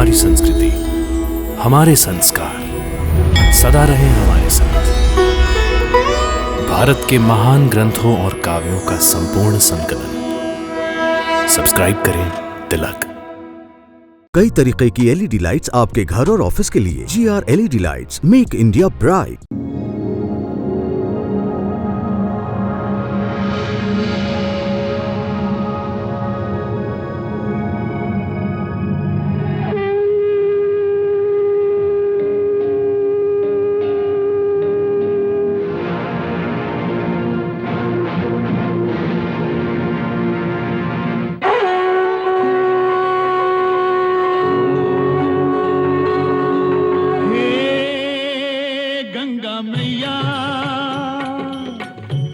हमारी संस्कृति, हमारे संस्कार सदा रहे हमारे साथ। भारत के महान ग्रंथों और काव्यों का संपूर्ण संकलन। सब्सक्राइब करें तिलक। कई तरीके की एलईडी लाइट्स आपके घर और ऑफिस के लिए। GR LED lights, make India bright.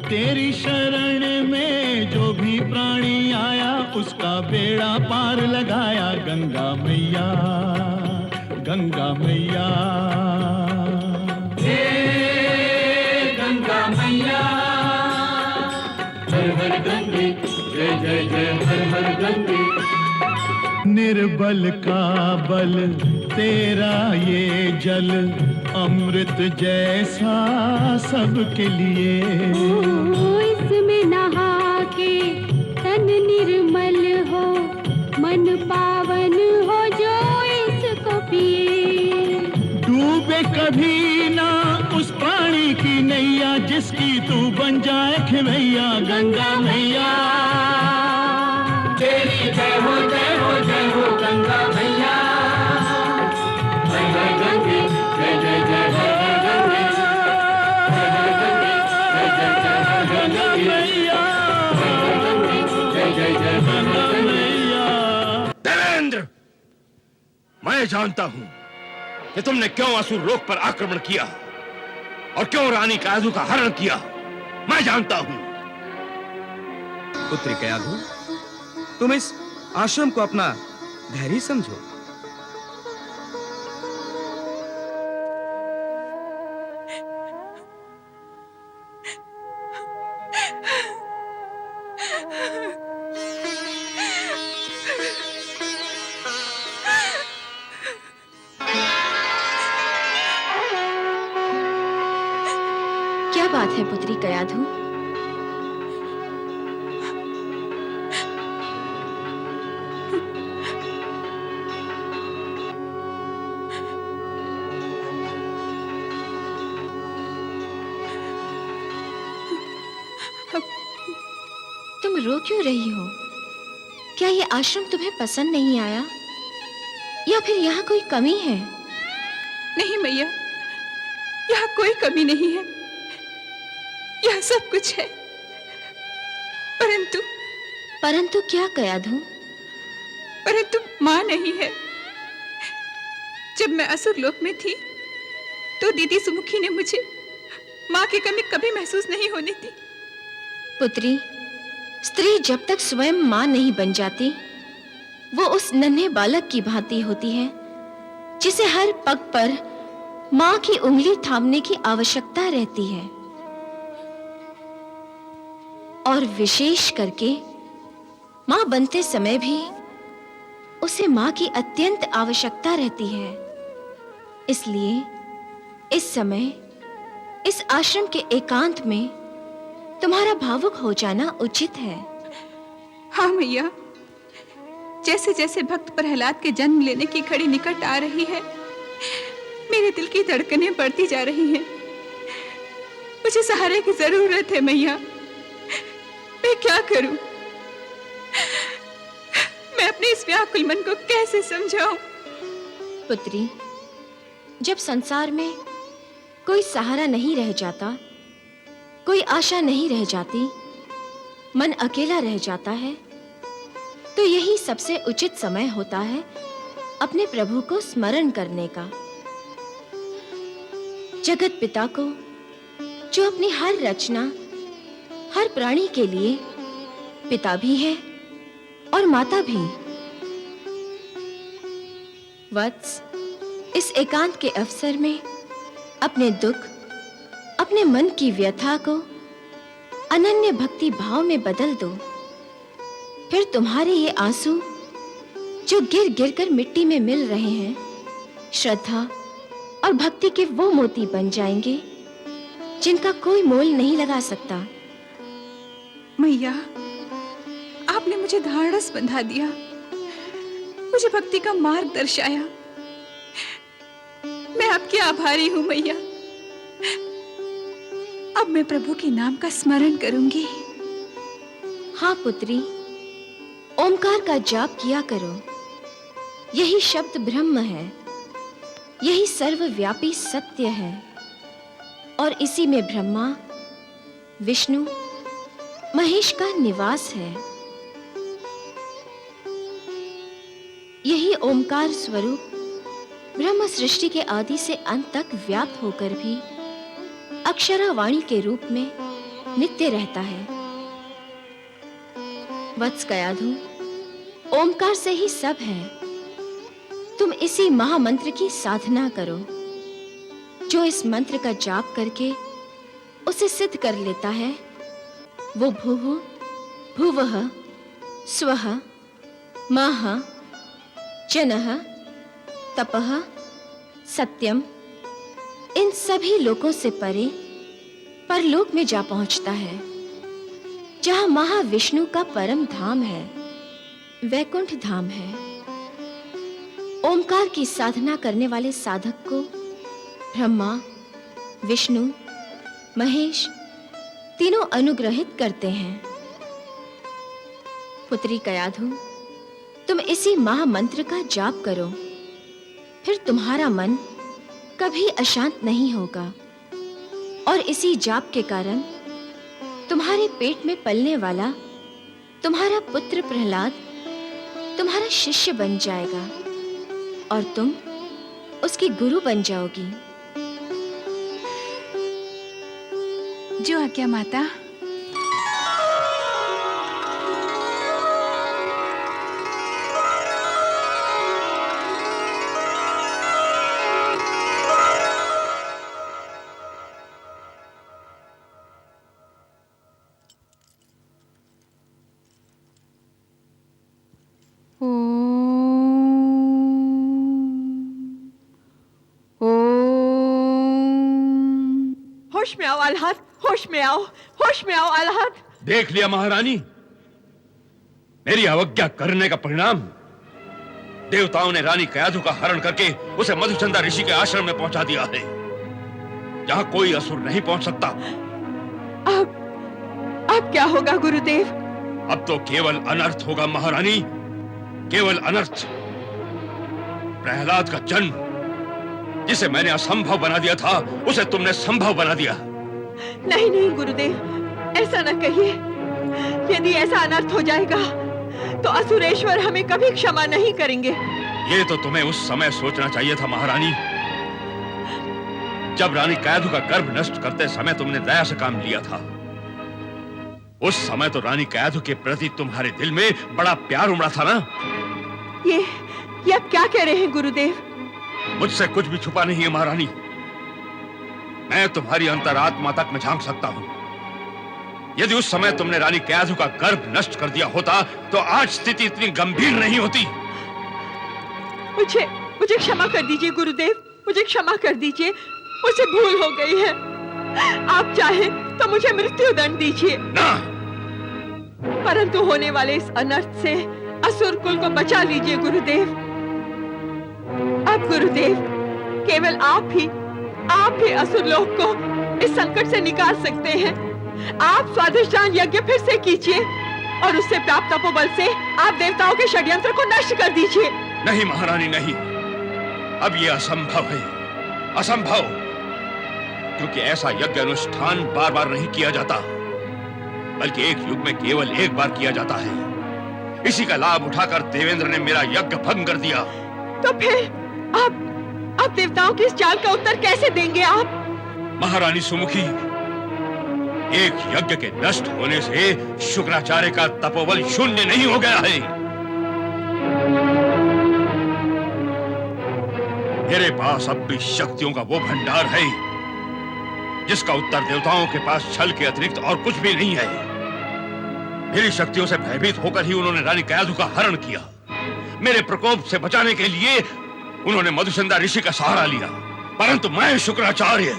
तेरी शरण में जो भी प्राणी आया, उसका बेड़ा पार लगाया। गंगा मैया, गंगा मैया, हे गंगा मैया। हर हर गंगे, जय जय जय हर हर गंगे। निर्बल का बल तेरा ये जल, अमृत जैसा सबके लिए। इसमें नहा के तन निर्मल हो, मन पावन हो जो इसको पिए। डूबे कभी ना उस प्राणी की नैया, जिसकी तू बन जाए खेवैया। गंगा मैया, तेरी जय हो जय हो जय हो गंगा मैया। जय जय गंगे, जय जय जय जय गंगे, जय जय गंगे, जय जय जय गंगा मैया, जय जय जय गंगा मैया। देवेंद्र, मैं जानता हूं कि तुमने क्यों असुर लोक पर आक्रमण किया और क्यों रानी कायधु का हरण किया। मैं जानता हूं। पुत्री कायधु, तुम इस आश्रम को अपना घर ही समझो। क्या बात है पुत्री कायधु? तुम रो क्यों रही हो? क्या ये आश्रम तुम्हें पसंद नहीं आया, या फिर यहाँ कोई कमी है? नहीं मैया, यहाँ कोई कमी नहीं है, यहाँ सब कुछ है। परंतु क्या कायधु? परंतु माँ नहीं है। जब मैं असुर लोक में थी तो दीदी सुमुखी ने मुझे माँ की कमी कभी महसूस नहीं होने दी। पुत्री, स्त्री जब तक स्वयं मां नहीं बन जाती, वो उस नन्हे बालक की भांति होती है जिसे हर पग पर मां की उंगली थामने की आवश्यकता रहती है। और विशेष करके मां बनते समय भी उसे मां की अत्यंत आवश्यकता रहती है। इसलिए इस समय इस आश्रम के एकांत में तुम्हारा भावुक हो जाना उचित है। हाँ मैया, जैसे जैसे भक्त प्रहलाद के जन्म लेने की घड़ी निकट आ रही है, मेरे दिल की धड़कनें बढ़ती जा रही हैं। मुझे सहारे की जरूरत है मैया। मैं क्या करूं? मैं अपने इस व्याकुल मन को कैसे समझाऊं? पुत्री, जब संसार में कोई सहारा नहीं रह जाता, कोई आशा नहीं रह जाती, मन अकेला रह जाता है, तो यही सबसे उचित समय होता है अपने प्रभु को स्मरण करने का। जगत पिता को, जो अपनी हर रचना, हर प्राणी के लिए पिता भी है और माता भी। वत्स, इस एकांत के अवसर में अपने दुख, अपने मन की व्यथा को अनन्य भक्ति भाव में बदल दो। फिर तुम्हारे ये आंसू जो गिर गिर कर मिट्टी में मिल रहे हैं, श्रद्धा और भक्ति के वो मोती बन जाएंगे जिनका कोई मोल नहीं लगा सकता। मैया, आपने मुझे धाड़स बंधा दिया, मुझे भक्ति का मार्ग दर्शाया। मैं आपकी आभारी हूं मैया। अब मैं प्रभु के नाम का स्मरण करूंगी। हाँ पुत्री, ओमकार का जाप किया करो। यही शब्द ब्रह्म है, यही सर्वव्यापी सत्य है, और इसी में ब्रह्मा, विष्णु, महेश का निवास है। यही ओमकार स्वरूप ब्रह्म सृष्टि के आदि से अंत तक व्याप्त होकर भी अक्षरावाणी के रूप में नित्य रहता है। वत्स कयाधु, ओमकार से ही सब है। तुम इसी महामंत्र की साधना करो। जो इस मंत्र का जाप करके उसे सिद्ध कर लेता है, वो भूः भुवः स्वः महः जनः तपः सत्यम, इन सभी लोकों से परे परलोक में जा पहुंचता है, जहां महाविष्णु का परम धाम है, वैकुंठ धाम है। ओमकार की साधना करने वाले साधक को ब्रह्मा, विष्णु, महेश तीनों अनुग्रहित करते हैं। पुत्री कयाधु, तुम इसी महामंत्र का जाप करो, फिर तुम्हारा मन कभी अशांत नहीं होगा, और इसी जाप के कारण तुम्हारे पेट में पलने वाला तुम्हारा पुत्र प्रहलाद तुम्हारा शिष्य बन जाएगा, और तुम उसकी गुरु बन जाओगी। जो आज्ञा माता। होश में आओ आल्हाद, होश में आओ, होश में आओ आल्हाद। देख लिया महारानी, मेरी अवज्ञा करने का परिणाम। देवताओं ने रानी कयाधु का हरण करके उसे मधुचंदा ऋषि के आश्रम में पहुंचा दिया है, जहां कोई असुर नहीं पहुंच सकता। अब क्या होगा गुरुदेव? अब तो केवल अनर्थ होगा महारानी, केवल अनर्थ। प्रहलाद का जन्म, जिसे मैंने असंभव बना दिया था, उसे तुमने संभव बना दिया। नहीं नहीं गुरुदेव, ऐसा न कहिए। यदि ऐसा अनर्थ हो जाएगा तो असुरेश्वर हमें कभी क्षमा नहीं करेंगे। ये तो तुम्हें उस समय सोचना चाहिए था महारानी, जब रानी कयाधु का गर्भ नष्ट करते समय तुमने दया से काम लिया था। उस समय तो रानी कयाधु के प्रति तुम्हारे दिल में बड़ा प्यार उमड़ा था ना। ये आप क्या कह रहे हैं गुरुदेव? मुझसे कुछ भी छुपा नहीं है महारानी। मैं तुम्हारी अंतरात्मा तक में झांक सकता हूं। यदि उस समय तुमने रानी कयाधु का गर्भ नष्ट कर दिया होता तो आज स्थिति इतनी गंभीर नहीं होती। मुझे क्षमा कर दीजिए गुरुदेव, मुझे क्षमा कर दीजिए। मुझसे भूल हो गई है। आप चाहे तो मुझे मृत्यु दंड दीजिए ना, परंतु होने वाले इस अनर्थ से असुर कुल को बचा लीजिए गुरुदेव। अब गुरुदेव, केवल आप ही असुर लोक को इस संकट से निकाल सकते हैं। आप स्वाधिष्ठान यज्ञ फिर से कीजिए और उससे प्राप्त तपोबल से आप देवताओं के षड्यंत्र को नष्ट कर दीजिए। नहीं महारानी, नहीं, अब यह असंभव है, असंभव। क्योंकि ऐसा यज्ञ अनुष्ठान बार बार नहीं किया जाता, बल्कि एक युग में केवल एक बार किया जाता है। इसी का लाभ उठाकर देवेंद्र ने मेरा यज्ञ भंग कर दिया। तो फिर आप देवताओं की इस चाल का उत्तर कैसे देंगे आप? महारानी सुमुखी, एक यज्ञ के नष्ट होने से शुक्राचार्य का तपोबल शून्य नहीं हो गया है। मेरे पास अब भी शक्तियों का वो भंडार है जिसका उत्तर देवताओं के पास छल के अतिरिक्त और कुछ भी नहीं है। मेरी शक्तियों से भयभीत होकर ही उन्होंने रानी कयाधु का हरण किया। मेरे प्रकोप से बचाने के लिए उन्होंने मधुचंदा ऋषि का सहारा लिया, परंतु मैं शुक्राचार्य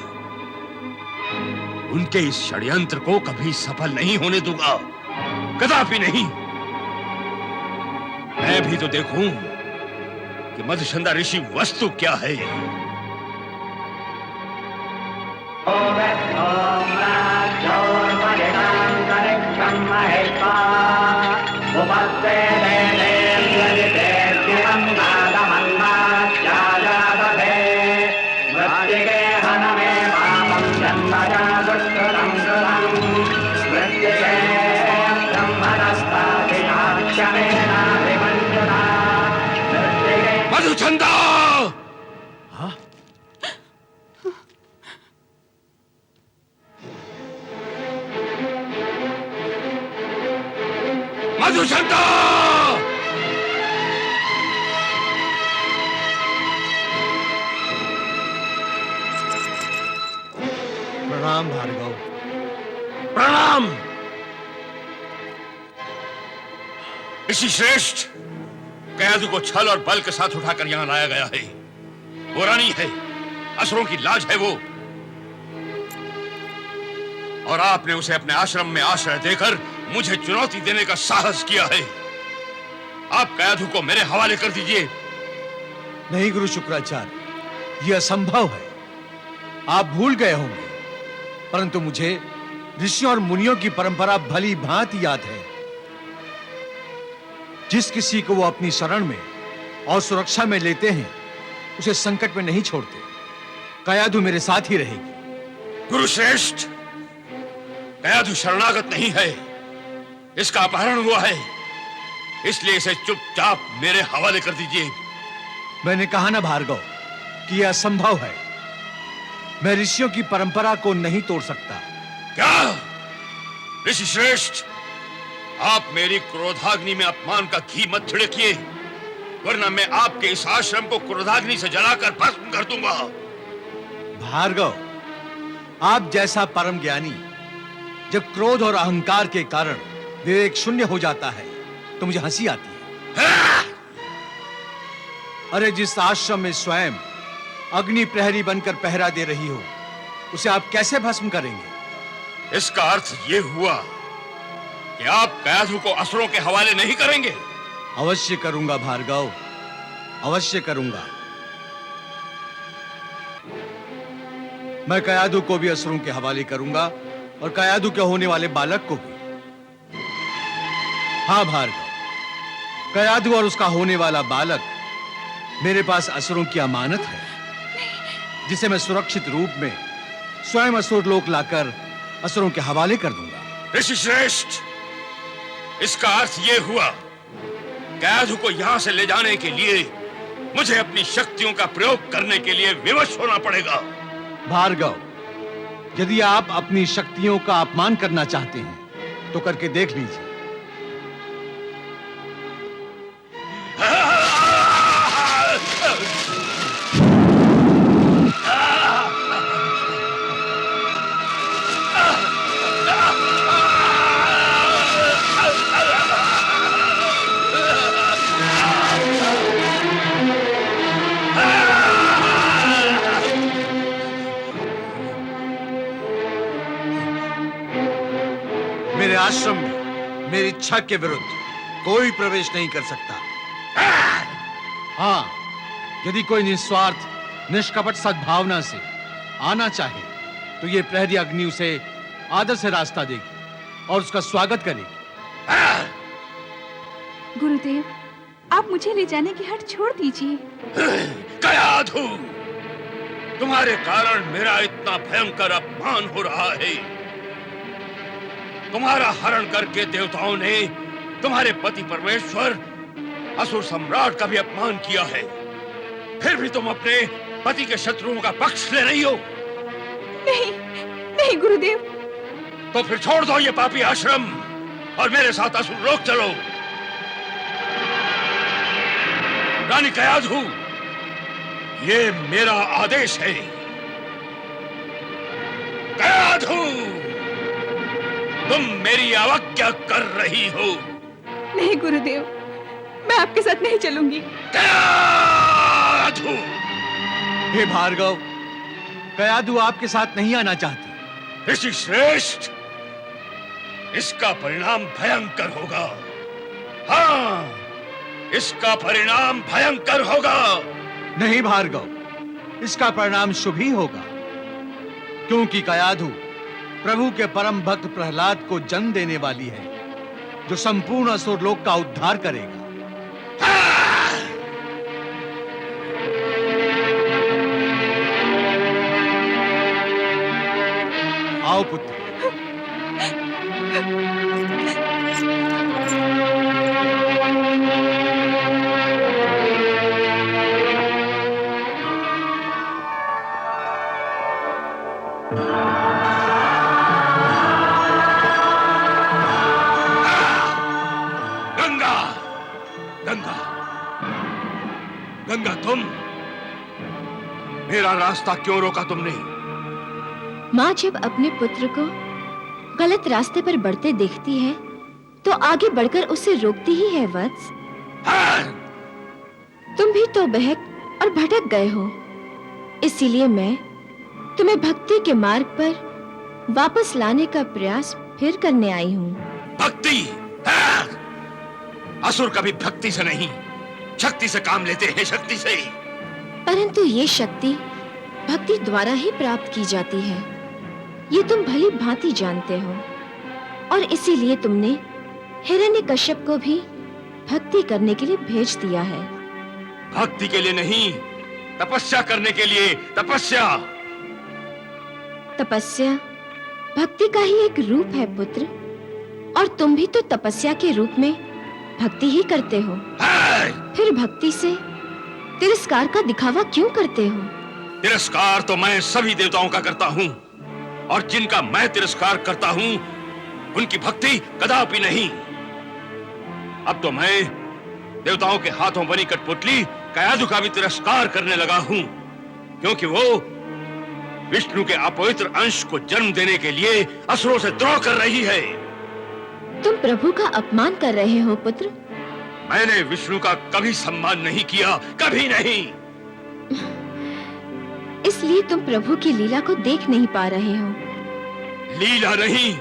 उनके इस षड्यंत्र को कभी सफल नहीं होने दूंगा, कदापि नहीं। मैं भी तो देखूं कि मधुचंदा ऋषि वस्तु क्या है। मधुचंदा! मधुचंदा! प्रणाम भार्गव। प्रणाम। ऋषि श्रेष्ठ, कैदू को छल और बल के साथ उठाकर यहां लाया गया है। वो रानी है, असुरों की लाज है वो, और आपने उसे अपने आश्रम में आश्रय देकर मुझे चुनौती देने का साहस किया है। आप कैदू को मेरे हवाले कर दीजिए। नहीं गुरु शुक्राचार्य, यह असंभव है। आप भूल गए होंगे, परंतु मुझे ऋषियों और मुनियों की परंपरा भली भांति याद है। जिस किसी को वो अपनी शरण में और सुरक्षा में लेते हैं, उसे संकट में नहीं छोड़ते। कैदू मेरे साथ ही रहेगी। गुरु श्रेष्ठ, कैदू शरणागत नहीं है, इसका अपहरण हुआ है, इसलिए इसे चुपचाप मेरे हवाले कर दीजिए। मैंने कहा ना भार्गव कि यह असंभव है। मैं ऋषियों की परंपरा को नहीं तोड़ सकता। क्या? ऋषि श्रेष्ठ, आप मेरी क्रोधाग्नि में अपमान का घी मत छिड़किए, वरना मैं आपके इस आश्रम को क्रोधाग्नि से जलाकर भस्म कर दूंगा। भार्गव, आप जैसा परम ज्ञानी जब क्रोध और अहंकार के कारण विवेक शून्य हो जाता है तो मुझे हंसी आती है। अरे जिस आश्रम में स्वयं अग्नि प्रहरी बनकर पहरा दे रही हो, उसे आप कैसे भस्म करेंगे? इसका अर्थ यह हुआ कि आप कैदू को असुरों के हवाले नहीं करेंगे। अवश्य करूंगा भार्गव, अवश्य करूंगा। मैं कयादू को भी असुरों के हवाले करूंगा और कयादू के होने वाले बालक को भी। हाँ भार्गव, कयादू और उसका होने वाला बालक मेरे पास असुरों की अमानत है, जिसे मैं सुरक्षित रूप में स्वयं असुर लोक लाकर असुरों के हवाले कर दूंगा। ऋषि श्रेष्ठ, इसका अर्थ यह हुआ कैदू को यहां से ले जाने के लिए मुझे अपनी शक्तियों का प्रयोग करने के लिए विवश होना पड़ेगा। भार्गव, यदि आप अपनी शक्तियों का अपमान करना चाहते हैं तो करके देख लीजिए। मेरे आश्रम में मेरी इच्छा के विरुद्ध कोई प्रवेश नहीं कर सकता। हाँ, यदि कोई निस्वार्थ निष्कपट सद्भावना से आना चाहे तो ये प्रहरी अग्नि उसे आदर से रास्ता देगी और उसका स्वागत करेगी। गुरुदेव, आप मुझे ले जाने की हट छोड़ दीजिए। कयाधु, तुम्हारे कारण मेरा इतना भयंकर अपमान हो रहा है। तुम्हारा हरण करके देवताओं ने तुम्हारे पति परमेश्वर असुर सम्राट का भी अपमान किया है, फिर भी तुम अपने पति के शत्रुओं का पक्ष ले रही हो। नहीं, नहीं गुरुदेव। तो फिर छोड़ दो ये पापी आश्रम और मेरे साथ असुर लोक चलो। रानी कयाधु, ये मेरा आदेश है। कयाधु, तुम मेरी अवज्ञा कर रही हो। नहीं गुरुदेव, मैं आपके साथ नहीं चलूंगी। कयाधु! हे भार्गव, कयाधु आपके साथ नहीं आना चाहती। ऋषि श्रेष्ठ, इसका परिणाम भयंकर होगा। हाँ, इसका परिणाम भयंकर होगा। नहीं भार्गव, इसका परिणाम शुभ ही होगा, क्योंकि कयाधु प्रभु के परम भक्त प्रहलाद को जन्म देने वाली है, जो संपूर्ण असुर लोक का उद्धार करेगा। आओ पुत्र। गंगा, गंगा, गंगा, तुम मेरा रास्ता क्यों रोका तुमने? माँ जब अपने पुत्र को गलत रास्ते पर बढ़ते देखती है तो आगे बढ़कर उसे रोकती ही है वत्स। तुम भी तो बहक और भटक गए हो, इसीलिए मैं तुम्हें भक्ति के मार्ग पर वापस लाने का प्रयास फिर करने आई हूँ। भक्ति? असुर कभी भक्ति से नहीं, शक्ति से काम लेते हैं, शक्ति से। परंतु ये शक्ति भक्ति द्वारा ही प्राप्त की जाती है, ये तुम भली भांति जानते हो, और इसीलिए तुमने हिरण्यकश्यप को भी भक्ति करने के लिए भेज दिया है। भक्ति के लिए नहीं, तपस्या करने के लिए। तपस्या। तपस्या भक्ति का ही एक रूप है पुत्र, और तुम भी तो तपस्या के रूप में भक्ति ही करते हो। फिर भक्ति से तिरस्कार का दिखावा क्यों करते हो? तिरस्कार तो मैं सभी देवताओं का करता हूँ, और जिनका मैं तिरस्कार करता हूँ उनकी भक्ति कदापि नहीं। अब तो मैं देवताओं के हाथों बनी कठपुतली कयाधु का भी तिरस्कार करने लगा हूँ, क्योंकि वो विष्णु के अपवित्र अंश को जन्म देने के लिए असुरों से द्रोह कर रही है। तुम प्रभु का अपमान कर रहे हो पुत्र। मैंने विष्णु का कभी सम्मान नहीं किया, कभी नहीं। इसलिए तुम प्रभु की लीला को देख नहीं पा रहे हो। लीला नहीं,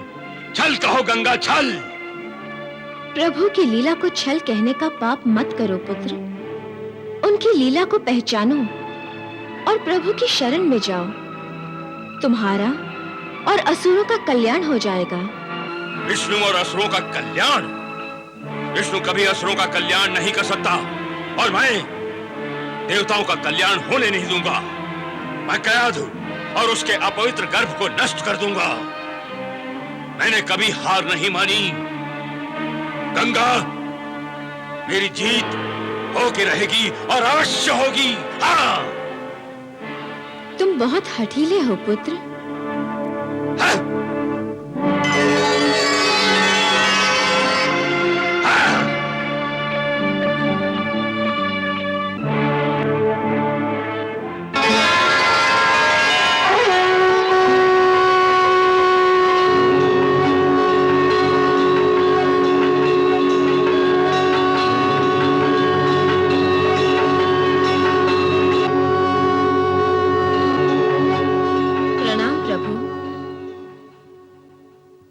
छल कहो गंगा, छल। प्रभु की लीला को छल कहने का पाप मत करो पुत्र। उनकी लीला को पहचानो और प्रभु की शरण में जाओ। तुम्हारा और असुरों का कल्याण हो जाएगा। विष्णु और असुरों का कल्याण? विष्णु कभी असुरों का कल्याण नहीं कर सकता, और मैं देवताओं का कल्याण होने नहीं दूंगा। मैं कयाधु और उसके अपवित्र गर्भ को नष्ट कर दूंगा। मैंने कभी हार नहीं मानी। गंगा, मेरी जीत होके रहेगी और अवश्य होगी। हाँ। तुम बहुत हठीले हो पुत्र। हाँ।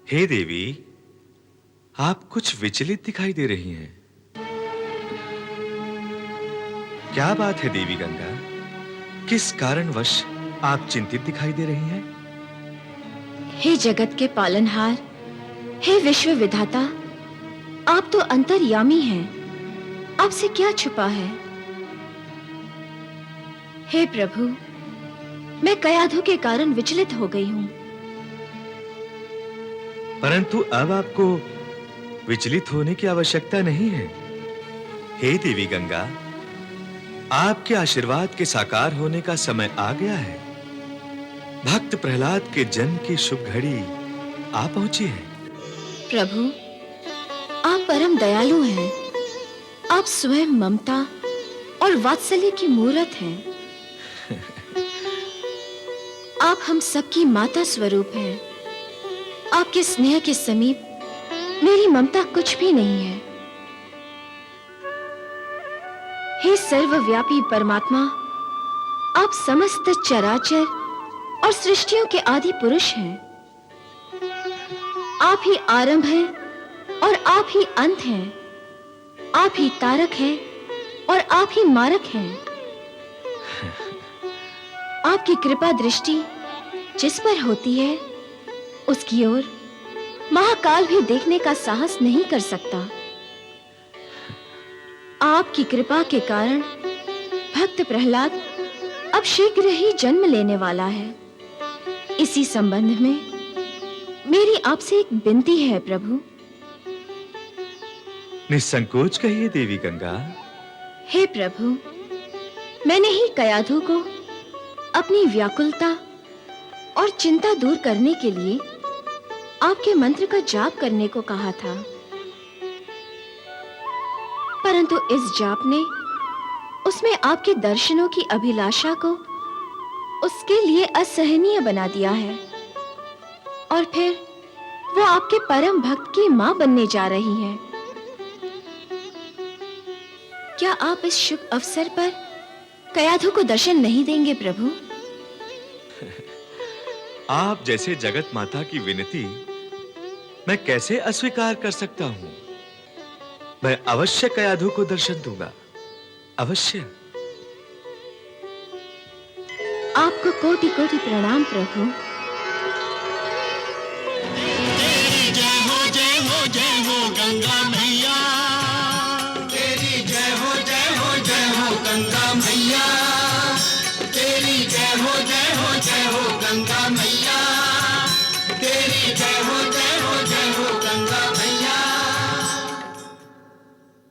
हे देवी, आप कुछ विचलित दिखाई दे रही हैं। क्या बात है देवी गंगा? किस कारणवश आप चिंतित दिखाई दे रही हैं? हे जगत के पालनहार, हे विश्व विधाता, आप तो अंतर्यामी हैं। आपसे क्या छुपा है? हे प्रभु, मैं कयाधु के कारण विचलित हो गई हूं। परंतु अब आपको विचलित होने की आवश्यकता नहीं है। हे देवी गंगा, आपके आशीर्वाद के साकार होने का समय आ गया है। भक्त प्रहलाद के जन्म की शुभ घड़ी आ पहुंची है। प्रभु, आप परम दयालु हैं। आप स्वयं ममता और वात्सल्य की मूर्त हैं। आप हम सबकी माता स्वरूप हैं। आपके स्नेह के समीप मेरी ममता कुछ भी नहीं है। हे सर्वव्यापी परमात्मा, आप समस्त चराचर और सृष्टियों के आदि पुरुष हैं। आप ही आरंभ हैं और आप ही अंत हैं। आप ही तारक हैं और आप ही मारक हैं। आपकी कृपा दृष्टि जिस पर होती है, उसकी ओर महाकाल भी देखने का साहस नहीं कर सकता। आपकी कृपा के कारण भक्त प्रहलाद अब शीघ्र ही जन्म लेने वाला है। इसी संबंध में मेरी आपसे एक विनती है प्रभु। निसंकोच कहिए देवी गंगा। हे प्रभु, मैंने ही कयाधु को अपनी व्याकुलता और चिंता दूर करने के लिए आपके मंत्र का जाप करने को कहा था, परंतु इस जाप ने उसमें आपके दर्शनों की अभिलाषा को उसके लिए असहनीय बना दिया है, और फिर वो आपके परम भक्त की मां बनने जा रही है। क्या आप इस शुभ अवसर पर कयाधु को दर्शन नहीं देंगे प्रभु? आप जैसे जगत माता की विनती मैं कैसे अस्वीकार कर सकता हूं? मैं अवश्य कयाधु को दर्शन दूंगा, अवश्य। आपको कोटि कोटि प्रणाम प्रभु। जय हो गंगा मैया, तेरी जय हो गंगा मैया, तेरी जय हो गंगा